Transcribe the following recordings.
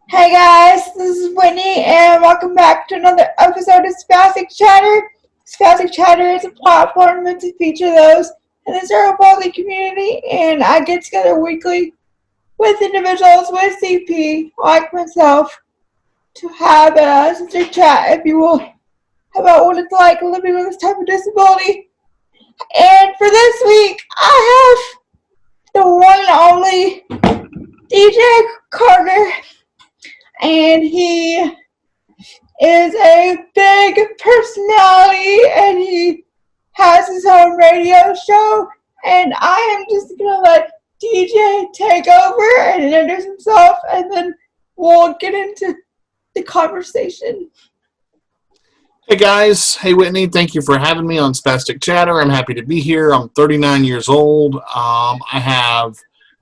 Hey guys, this is Whitney, and welcome back to another episode of Spastic Chatter. Spastic Chatter is a platform meant to feature those in the cerebral palsy community, and I get together weekly with individuals with CP, like myself, to have a sister chat, if you will, about what it's like living with this type of disability. And for this week, I have the one and only DJ Carter, and he is a big personality, and he has his own radio show, and I am just gonna let DJ take over and introduce himself, and then we'll get into the conversation. Hey guys, hey Whitney, thank you for having me on Spastic Chatter. I'm happy to be here. I'm 39 years old. I have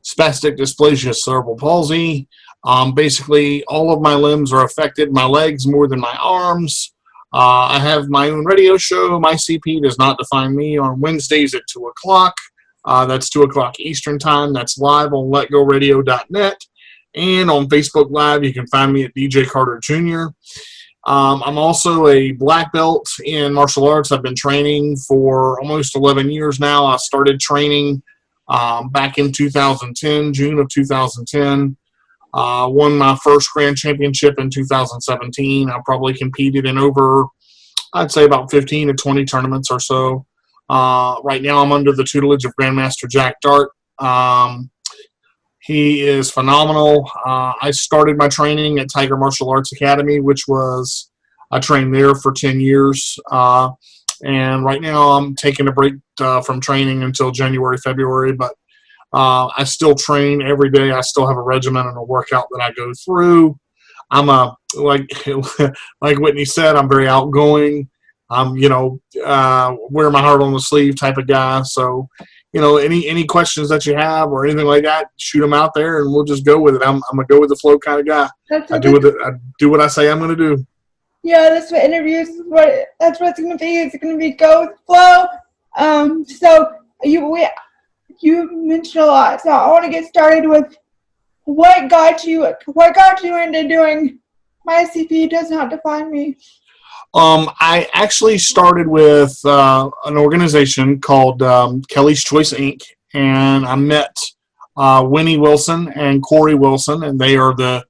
spastic dysplasia, cerebral palsy. Basically, all of my limbs are affected, my legs more than my arms. I have my own radio show. My CP does not define me on Wednesdays at 2 o'clock. That's 2 o'clock Eastern Time. That's live on letgoradio.net. And on Facebook Live, you can find me at DJ Carter Jr. I'm also a black belt in martial arts. I've been training for almost 11 years now. I started training back in 2010, June of 2010. Won my first grand championship in 2017. I probably competed in over, I'd say, about 15 to 20 tournaments or so. Right now I'm under the tutelage of Grandmaster Jack Dart. He is phenomenal. I started my training at Tiger Martial Arts Academy, which was, I trained there for 10 years. And right now I'm taking a break from training until January, February, but I still train every day. I still have a regimen and a workout that I go through. I'm like Whitney said, I'm very outgoing. I'm, wear my heart on the sleeve type of guy. So, any questions that you have or anything like that, shoot them out there and we'll just go with it. I'm a go with the flow kind of guy. I do what I say I'm going to do. Yeah, that's what interviews. That's what it's going to be. It's going to be go with the flow. So you mentioned a lot. So I want to get started with what got you into doing My CP Does Not Define Me. I actually started with an organization called Kelly's Choice Inc. And I met Winnie Wilson and Corey Wilson, and they are the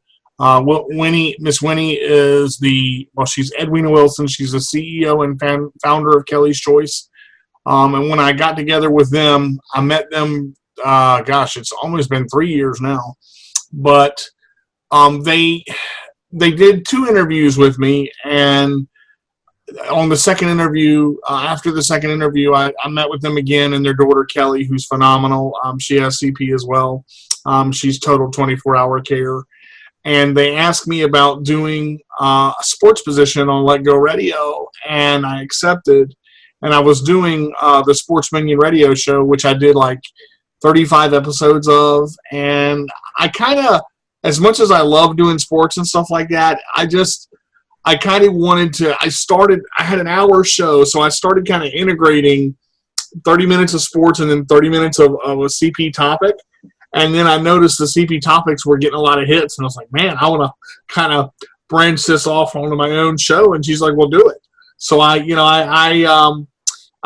Miss Winnie is she's Edwina Wilson. She's the CEO and founder of Kelly's Choice. And when I got together with them, I met them. It's almost been 3 years now, but they did 2 interviews with me, and on the second interview, after the second interview, I met with them again and their daughter, Kelly, who's phenomenal. She has CP as well. She's total 24-hour care. And they asked me about doing a sports position on Let Go Radio, and I accepted. And I was doing the Sports Minion radio show, which I did like 35 episodes of. And I kind of, as much as I love doing sports and stuff like that, I kind of wanted to, I had an hour show, so I started kind of integrating 30 minutes of sports and then 30 minutes of a CP topic. And then I noticed the CP topics were getting a lot of hits, and I was like, man, I want to kind of branch this off onto my own show. And she's like, well, do it. So I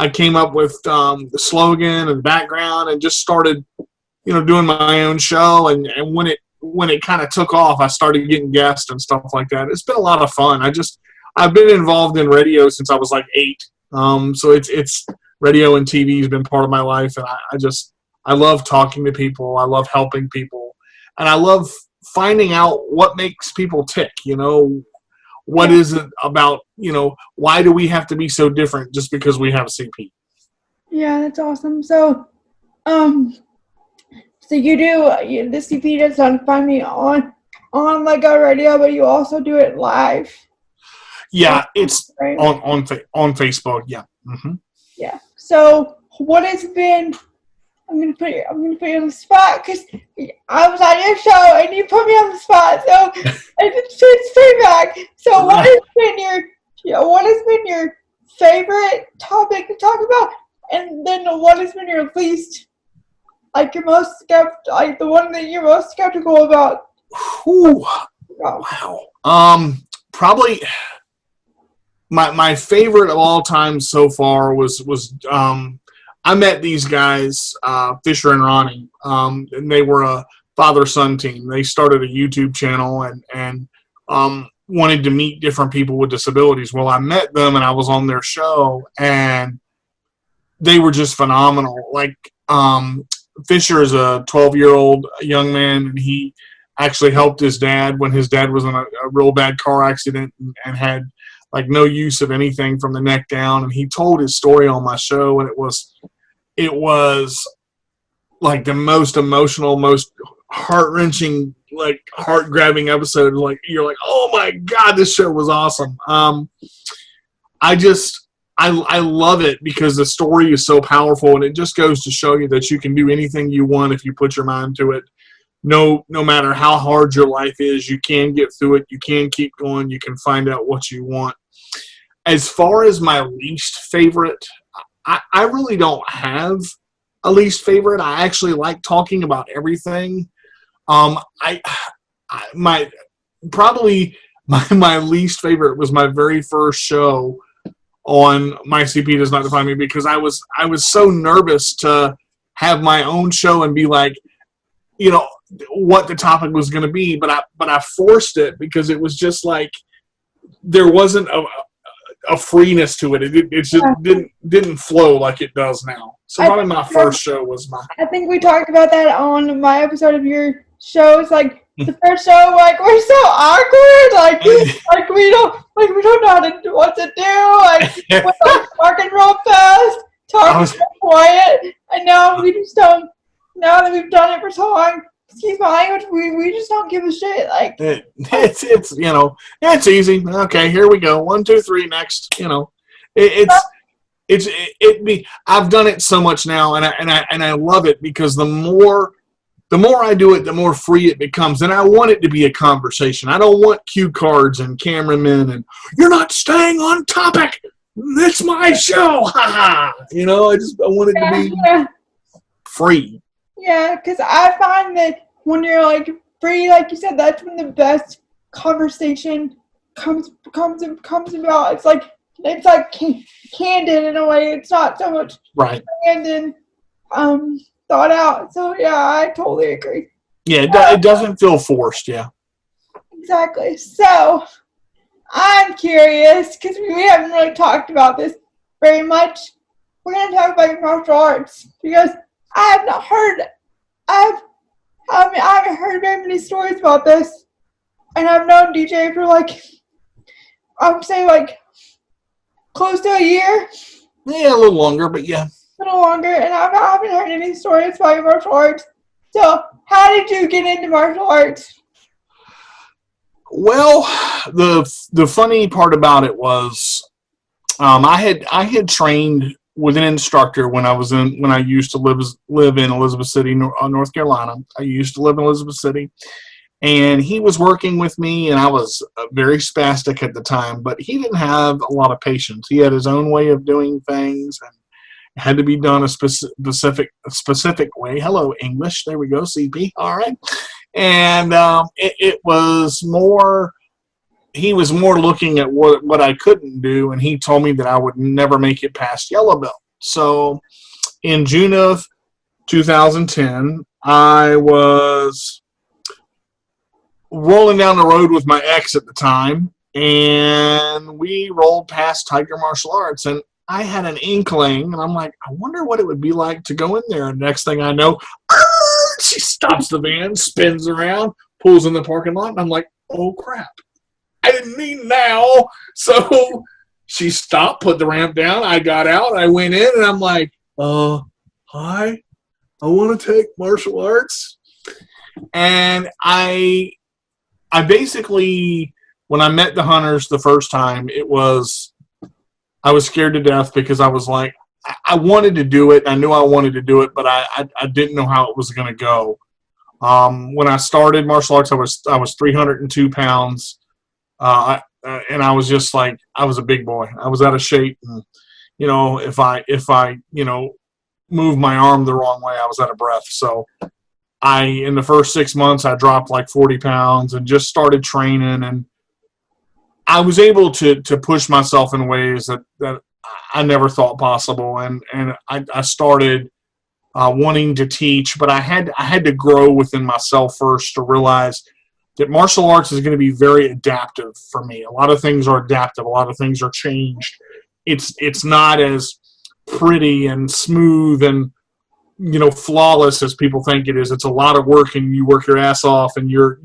came up with the slogan and the background and just started, doing my own show. And when it kind of took off, I started getting guests and stuff like that. It's been a lot of fun. I've been involved in radio since I was like 8. So it's radio and TV has been part of my life. And I love talking to people. I love helping people. And I love finding out what makes people tick, what is it about, why do we have to be so different just because we have CP? Yeah, that's awesome. So, so you do the CP Does Not Define Me on Let Go Radio, but you also do it live. Yeah, it's right? on Facebook. Yeah. Mm-hmm. Yeah. So what has been? I'm gonna put you on the spot because I was on your show and you put me on the spot. So it's feedback. So what has been your favorite topic to talk about, and then what has been your least, the one that you're most skeptical about? Ooh, Oh, Wow. Probably my favorite of all time so far was I met these guys, Fisher and Ronnie, and they were a father-son team. They started a YouTube channel and wanted to meet different people with disabilities. Well, I met them and I was on their show, and they were just phenomenal. Like Fisher is a 12-year-old young man, and he actually helped his dad when his dad was in a real bad car accident and had like no use of anything from the neck down. And he told his story on my show, and it was like the most emotional, most heart-wrenching, like heart-grabbing episode. Like you're like, oh my God, this show was awesome. I love it because the story is so powerful, and it just goes to show you that you can do anything you want if you put your mind to it. No matter how hard your life is, you can get through it. You can keep going. You can find out what you want. As far as my least favorite, I really don't have a least favorite. I actually like talking about everything. My least favorite was my very first show on My CP Does Not Define Me, because I was so nervous to have my own show and be like, you know, what the topic was going to be, but I forced it because it was just like there wasn't a freeness to it. It just didn't flow like it does now. So probably my first show was my. I think we talked about that on my episode of your show. It's like the first show, like we're so awkward, like we don't know what to do. Like we're like talking real fast, talking real quiet, and now we just don't. Now that we've done it for so long, excuse my language, we just don't give a shit. Like it's you know, it's easy. Okay, here we go. 1, 2, 3, next. You know, I've done it so much now, and I love it because the more I do it, the more free it becomes. And I want it to be a conversation. I don't want cue cards and cameramen and you're not staying on topic. It's my show. Ha ha. You know, I want it to be free. Yeah, because I find that when you're like free, like you said, that's when the best conversation comes about. It's like candid in a way. It's not so much right and thought out. So yeah, I totally agree. Yeah, it doesn't feel forced. Yeah, exactly. So I'm curious because we haven't really talked about this very much. We're going to talk about martial arts because I have not heard. I haven't heard very many stories about this, and I've known DJ for I would say close to a year. Yeah, a little longer, but yeah. A little longer, and I haven't heard any stories about your martial arts. So, how did you get into martial arts? Well, the funny part about it was, I had trained with an instructor when I used to live in Elizabeth City, North Carolina. I used to live in Elizabeth City, and he was working with me, and I was very spastic at the time, but he didn't have a lot of patience. He had his own way of doing things, and it had to be done a specific way. Hello, English. There we go, CP. All right. And it was more. He was more looking at what I couldn't do, and he told me that I would never make it past yellow belt. So in June of 2010, I was rolling down the road with my ex at the time, and we rolled past Tiger Martial Arts, and I had an inkling, and I'm like, I wonder what it would be like to go in there. And next thing I know, she stops the van, spins around, pulls in the parking lot, and I'm like, oh crap. I didn't mean now. So she stopped, put the ramp down. I got out. I went in, and I'm like, hi, I want to take martial arts. And I basically, when I met the hunters the first time, I was scared to death because I was like, I wanted to do it. I knew I wanted to do it, but I didn't know how it was going to go. When I started martial arts, I was 302 pounds. And I was just like, I was a big boy. I was out of shape. And, you know, if I moved my arm the wrong way, I was out of breath. So in the first 6 months, I dropped like 40 pounds and just started training. And I was able to push myself in ways that I never thought possible. And I started wanting to teach, but I had to grow within myself first to realize that martial arts is going to be very adaptive for me. A lot of things are adaptive. A lot of things are changed. It's not as pretty and smooth and, flawless as people think it is. It's a lot of work, and you work your ass off, and you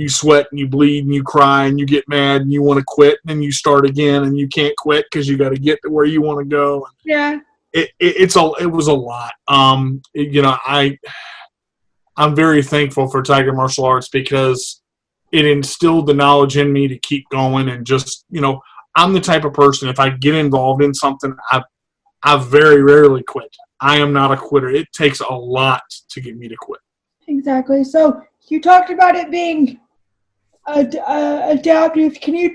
sweat and you bleed and you cry and you get mad and you want to quit, and then you start again and you can't quit because you got to get to where you want to go. Yeah. It was a lot. I'm very thankful for Tiger Martial Arts because it instilled the knowledge in me to keep going, and just, I'm the type of person, if I get involved in something, I very rarely quit. I am not a quitter. It takes a lot to get me to quit. Exactly. So you talked about it being adaptive. Can you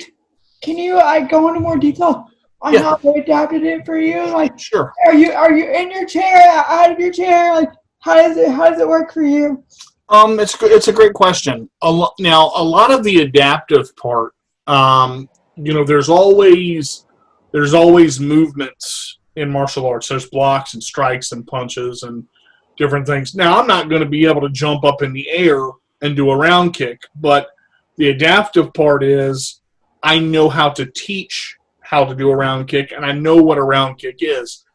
go into more detail on how they adapted it for you? Like, sure. Are you in your chair, out of your chair? Like, how does it work for you? It's a great question. Now, a lot of the adaptive part, there's always movements in martial arts. There's blocks and strikes and punches and different things. Now, I'm not going to be able to jump up in the air and do a round kick, but the adaptive part is I know how to teach how to do a round kick, and I know what a round kick is.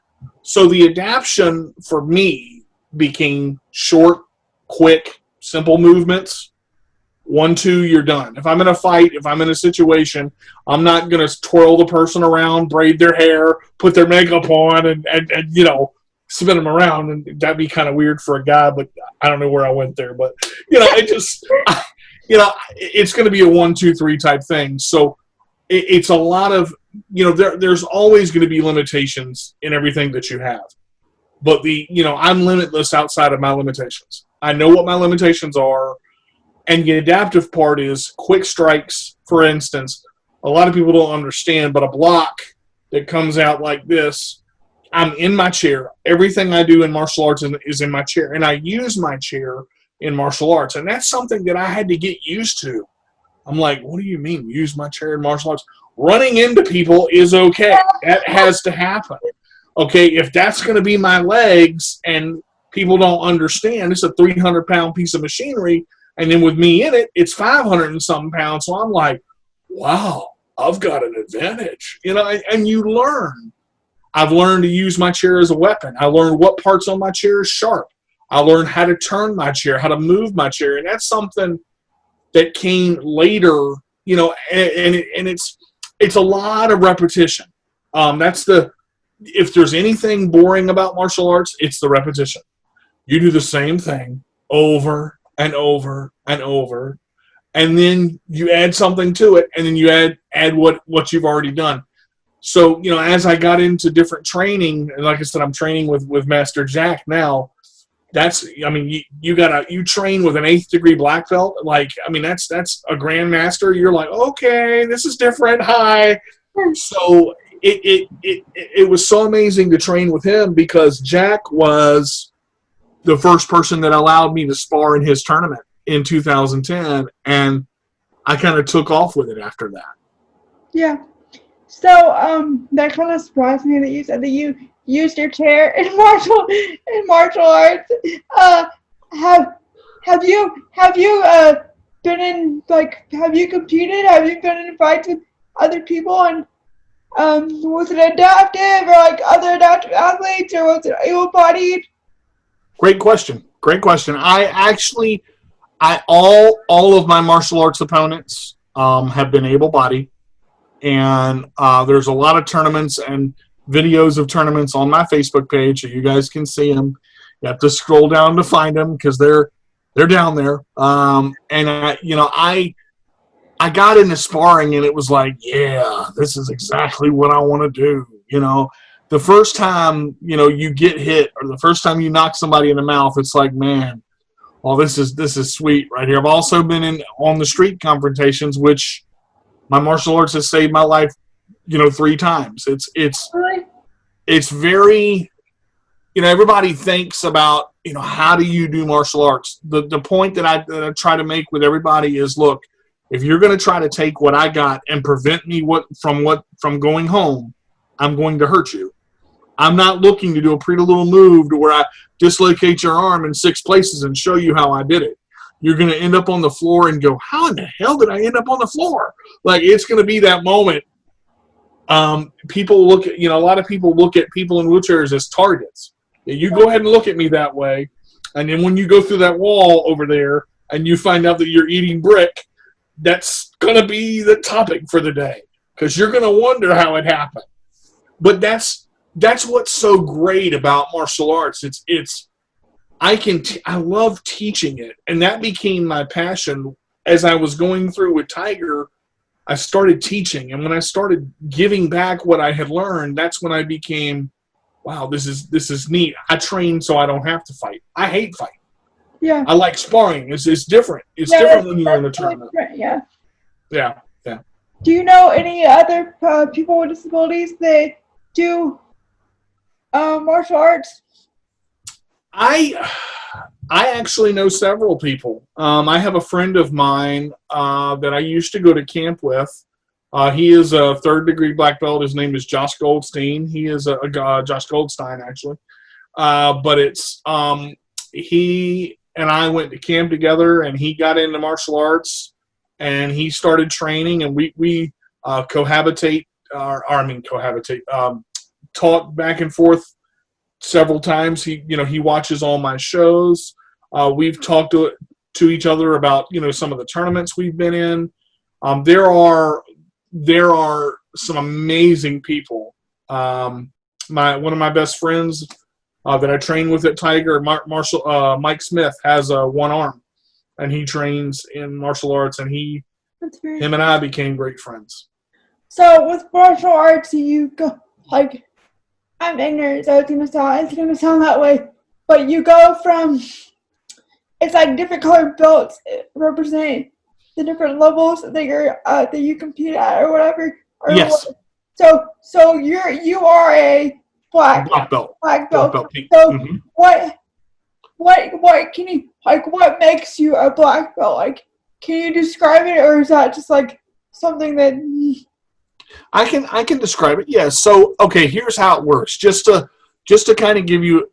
So the adaptation for me became short, quick, simple movements. 1, 2, you're done. If I'm in a fight, if I'm in a situation, I'm not going to twirl the person around, braid their hair, put their makeup on, and spin them around. And that'd be kind of weird for a guy, but I don't know where I went there. But, it's going to be a 1, 2, 3 type thing. So it's a lot of, there's always going to be limitations in everything that you have. But I'm limitless outside of my limitations. I know what my limitations are. And the adaptive part is quick strikes, for instance. A lot of people don't understand, but a block that comes out like this, I'm in my chair. Everything I do in martial arts is in my chair. And I use my chair in martial arts. And that's something that I had to get used to. I'm like, what do you mean, use my chair in martial arts? Running into people is okay. That has to happen. Okay, if that's going to be my legs and people don't understand, it's a 300-pound piece of machinery. And then with me in it, it's 500 and something pounds. So I'm like, wow, I've got an advantage. And you learn. I've learned to use my chair as a weapon. I learned what parts on my chair is sharp. I learned how to turn my chair, how to move my chair. And that's something that came later, and it's a lot of repetition. If there's anything boring about martial arts, it's the repetition. You do the same thing over and over and over, and then you add something to it, and then you add what you've already done. So, as I got into different training, and like I said, I'm training with Master Jack now. You train with an 8th degree black belt. That's a grandmaster. You're like, okay, this is different. Hi. So it was so amazing to train with him because Jack was the first person that allowed me to spar in his tournament in 2010, and I kind of took off with it after that. Yeah. So that kind of surprised me that you said that you used your chair in martial arts. Have you been in, have you competed? Have you been in fights with other people? And was it adaptive or other adaptive athletes, or was it able-bodied? Great question. All of my martial arts opponents have been able-bodied, and there's a lot of tournaments and videos of tournaments on my Facebook page, so you guys can see them. You have to scroll down to find them because they're down there. And I got into sparring, and it was like, yeah, this is exactly what I want to do. The first time, you get hit, or the first time you knock somebody in the mouth, it's like, man, well, this is sweet right here. I've also been on the street confrontations, which my martial arts has saved my life, 3 times. It's very, everybody thinks about, how do you do martial arts? The point that I try to make with everybody is, look, if you're going to try to take what I got and prevent me from going home, I'm going to hurt you. I'm not looking to do a pretty little move to where I dislocate your arm in 6 places and show you how I did it. You're going to end up on the floor and go, how in the hell did I end up on the floor? Like, it's going to be that moment. People look at, a lot of people look at people in wheelchairs as targets. You go ahead and look at me that way, and then when you go through that wall over there and you find out that you're eating brick, that's going to be the topic for the day, because you're going to wonder how it happened. But that's what's so great about martial arts. I love teaching it, and that became my passion. As I was going through with Tiger, I started teaching, and when I started giving back what I had learned, that's when I became, wow, this is neat. I train so I don't have to fight. I hate fighting. Yeah. I like sparring. It's different. It's different when you're in a tournament. Yeah. Yeah. Do you know any other people with disabilities that do martial arts? I actually know several people. I have a friend of mine that I used to go to camp with. He is a 3rd degree black belt. His name is Josh Goldstein. He is Josh Goldstein, actually. But it's he and I went to camp together, and he got into martial arts, and he started training, and we cohabitate, talk back and forth several times. He watches all my shows. We've talked to each other about, some of the tournaments we've been in. There are some amazing people. One of my best friends that I train with at Tiger, Mike Smith, has one arm, and he trains in martial arts, and him and I became great friends. So with martial arts, you go, like, I'm ignorant, so it's gonna sound that way, but you go from, it's like different colored belts represent the different levels that you compete at or whatever. Or yes. What. So you are a black belt. Black belt. So what can you, like, what makes you a black belt? Like, can you describe it, or is that just like something that? I can describe it. Yeah. So okay, here's how it works. Just to kind of give you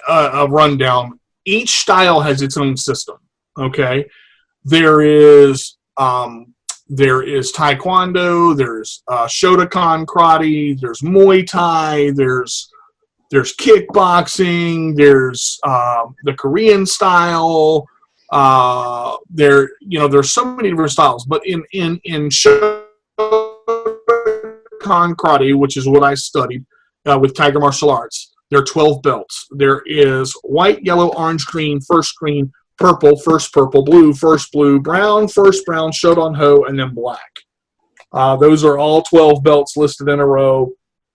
a rundown. Each style has its own system. Okay. There is Taekwondo. There's Shotokan karate. There's Muay Thai. There's kickboxing. There's the Korean style. There's so many different styles. But in Shotokan karate, which is what I studied with Tiger Martial Arts, there are 12 belts. There is white, yellow, orange, green, first green, purple, first purple, blue, first blue, brown, first brown, Shodan Ho, and then black. Those are all 12 belts listed in a row.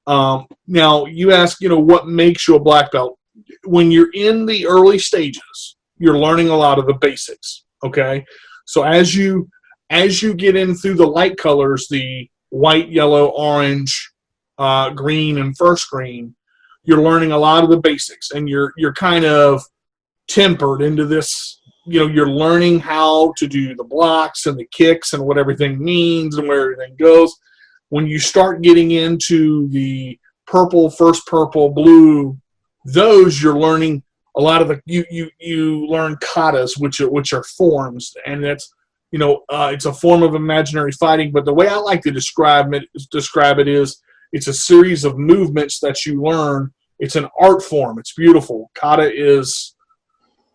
Now, you ask, what makes you a black belt? When you're in the early stages, you're learning a lot of the basics, okay? So as you get in through the light colors, the white, yellow, orange, green, and first green, you're learning a lot of the basics, and you're kind of tempered into this, you're learning how to do the blocks and the kicks and what everything means and where everything goes. When you start getting into the purple, first purple, blue, those you're learning a lot of you learn katas, which are forms, and that's, it's a form of imaginary fighting. But the way I like to describe it is it's a series of movements that you learn. It's an art form. It's beautiful. Kata is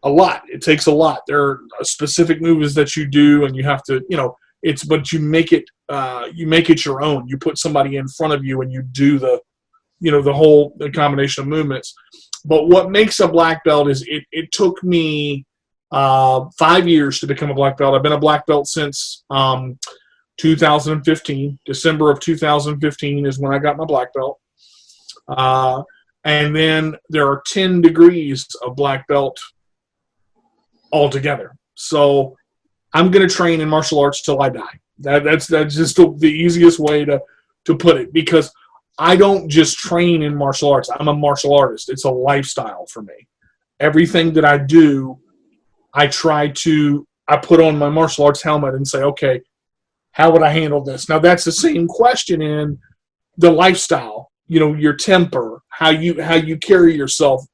a lot. It takes a lot. There are specific moves that you do, and you have to, but you make it your own. You put somebody in front of you, and you do the combination of movements. But what makes a black belt is it took me 5 years to become a black belt. I've been a black belt since 2015. December of 2015 is when I got my black belt. And then there are 10 degrees of black belt altogether. So I'm going to train in martial arts till I die. That's just the easiest way to put it, because I don't just train in martial arts. I'm a martial artist. It's a lifestyle for me. everything that I do, I put on my martial arts helmet and say, okay, how would I handle this? Now that's the same question in the lifestyle, your temper, how you carry yourself.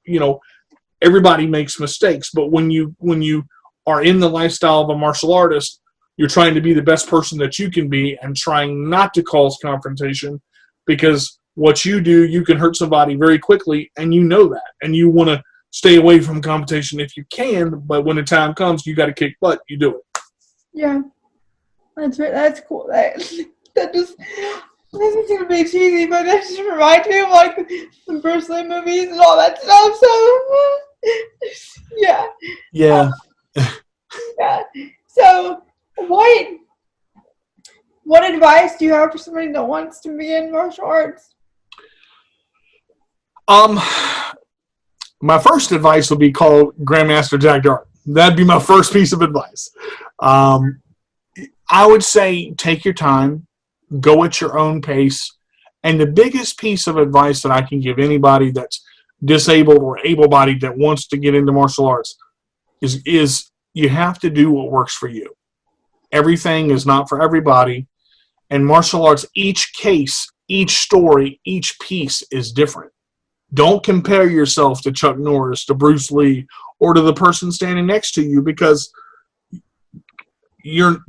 Everybody makes mistakes, but when you are in the lifestyle of a martial artist, you're trying to be the best person that you can be and trying not to cause confrontation, because what you do, you can hurt somebody very quickly, and you know that, and you want to stay away from competition if you can, but when the time comes, you got to kick butt, you do it. Yeah. That's right. That's cool. That just, this is gonna be cheesy, but that just reminds me of like the Bruce Lee movies and all that stuff. So yeah. Yeah. Yeah. So what advice do you have for somebody that wants to begin martial arts? My first advice would be call Grandmaster Jack Dart. That'd be my first piece of advice. I would say take your time, go at your own pace, and the biggest piece of advice that I can give anybody that's disabled or able-bodied that wants to get into martial arts is you have to do what works for you. Everything is not for everybody, and martial arts, each case, each story, each piece is different. Don't compare yourself to Chuck Norris, to Bruce Lee, or to the person standing next to you, because you're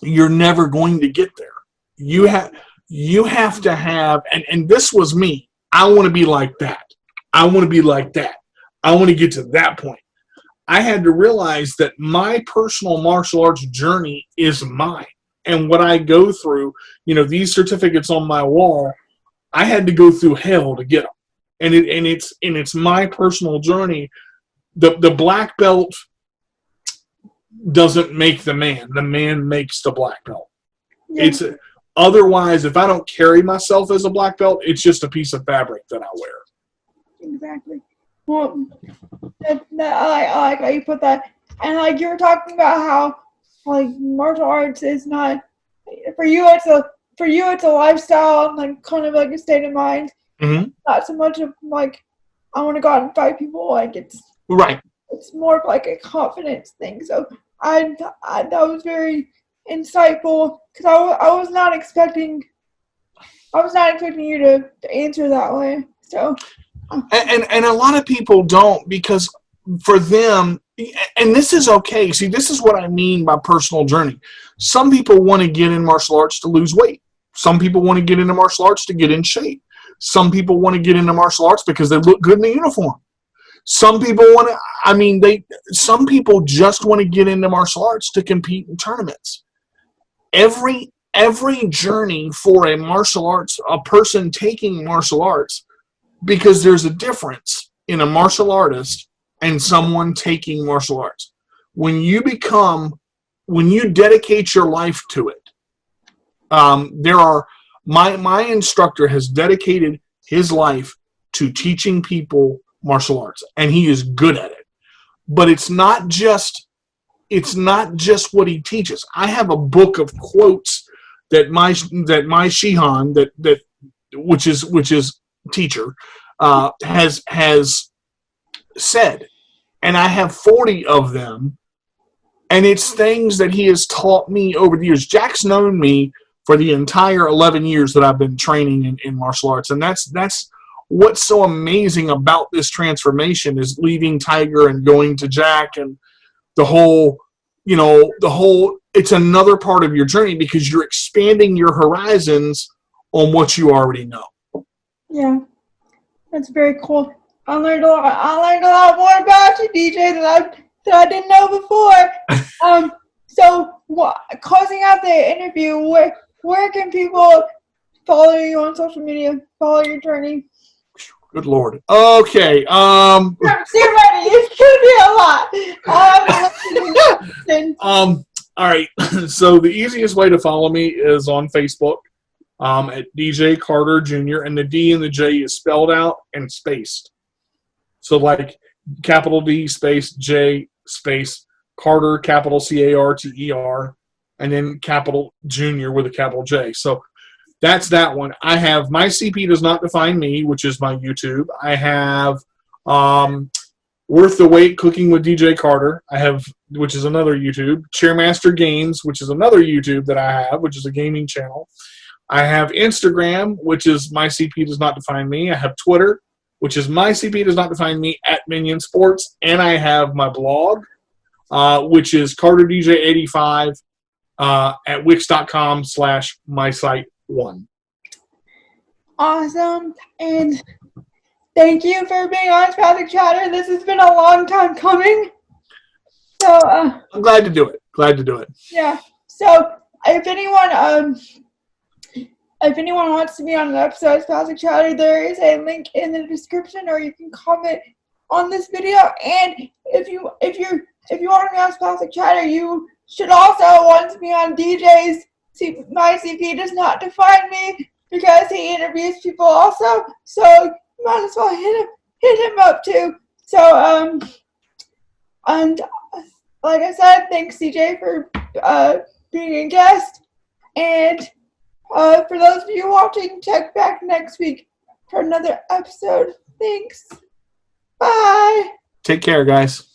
never going to get there. You have to have, and this was me. I want to be like that. I want to be like that. I want to get to that point. I had to realize that my personal martial arts journey is mine. And what I go through, these certificates on my wall, I had to go through hell to get them. And it's my personal journey. The black belt doesn't make the man. The man makes the black belt. Yeah. Otherwise, if I don't carry myself as a black belt, it's just a piece of fabric that I wear. Exactly. Well, I like how you put that. And like you were talking about how like martial arts is not for you. It's a lifestyle, like kind of like a state of mind. Mm-hmm. Not so much of like I want to go out and fight people. Like it's right. It's more of like a confidence thing. So I that was very insightful, because I was not expecting you to answer that way. So and a lot of people don't, because for them, and this is okay. See, this is what I mean by personal journey. Some people want to get in martial arts to lose weight. Some people want to get into martial arts to get in shape. Some people want to get into martial arts because they look good in the uniform. Some people some people just want to get into martial arts to compete in tournaments. Every journey for a person taking martial arts, because there's a difference in a martial artist and someone taking martial arts. When you dedicate your life to it, my instructor has dedicated his life to teaching people martial arts, and he is good at it. But it's not just what he teaches. I have a book of quotes that my Shihan, which is teacher, has said, and I have 40 of them, and it's things that he has taught me over the years. Jack's known me for the entire 11 years that I've been training in martial arts, and that's what's so amazing about this transformation, is leaving Tiger and going to Jack, and the whole, it's another part of your journey, because you're expanding your horizons on what you already know. Yeah, that's very cool. I learned a lot more about you, DJ, that I didn't know before. So closing out the interview, where can people follow you on social media, follow your journey? Good Lord. Okay. You're ready. It's gonna be a lot. All right. So the easiest way to follow me is on Facebook, at DJ Carter Jr., and the D and the J is spelled out and spaced. So like capital D space J space Carter, capital Carter, and then capital Jr. with a capital J. So that's that one. I have My CP Does Not Define Me, which is my YouTube. I have Worth the Wait Cooking with DJ Carter, which is another YouTube. Chairmaster Games, which is another YouTube that I have, which is a gaming channel. I have Instagram, which is My CP Does Not Define Me. I have Twitter, which is My CP Does Not Define Me at Minion Sports. And I have my blog, which is CarterDJ85 at wix.com/mysite1. Awesome. And thank you for being on Spastic Chatter. This has been a long time coming. So I'm glad to do it. Yeah. So if anyone wants to be on an episode of Spastic Chatter, there is a link in the description, or you can comment on this video. And if you want to be on Spastic Chatter, you should also want to be on DJ's My CP Does Not Define Me, because he interviews people also. So you might as well hit him up too. So and like I said, thanks CJ for being a guest. And for those of you watching, check back next week for another episode. Thanks. Bye. Take care, guys.